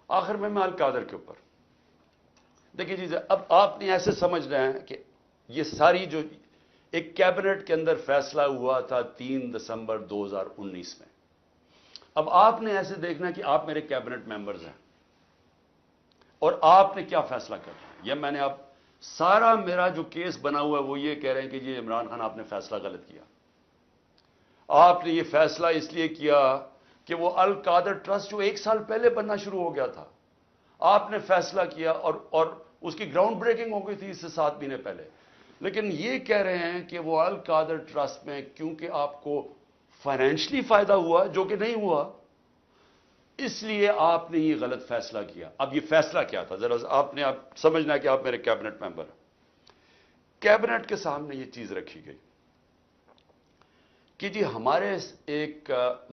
आखिर में अल कादर के ऊपर देखिए जी, अब आपने ऐसे समझना है कि ये सारी जो एक कैबिनेट के अंदर फैसला हुआ था 3 दिसंबर 2019 में, अब आपने ऐसे देखना है कि आप मेरे कैबिनेट मेंबर्स हैं और आपने क्या फैसला करना है। यह मैंने आप सारा मेरा जो केस बना हुआ है वो ये कह रहे हैं कि जी इमरान खान आपने फैसला गलत किया। आपने ये फैसला इसलिए किया कि वो अल कादर ट्रस्ट जो 1 साल पहले बनना शुरू हो गया था, आपने फैसला किया और उसकी ग्राउंड ब्रेकिंग हो गई थी इससे 7 महीने पहले। लेकिन ये कह रहे हैं कि वो अल कादर ट्रस्ट में क्योंकि आपको फाइनेंशियली फायदा हुआ, जो कि नहीं हुआ, इसलिए आपने ये गलत फैसला किया। अब ये फैसला क्या था जरा आपने आप समझना कि आप मेरे कैबिनेट मेंबर हैं। कैबिनेट के सामने ये चीज रखी गई कि जी हमारे एक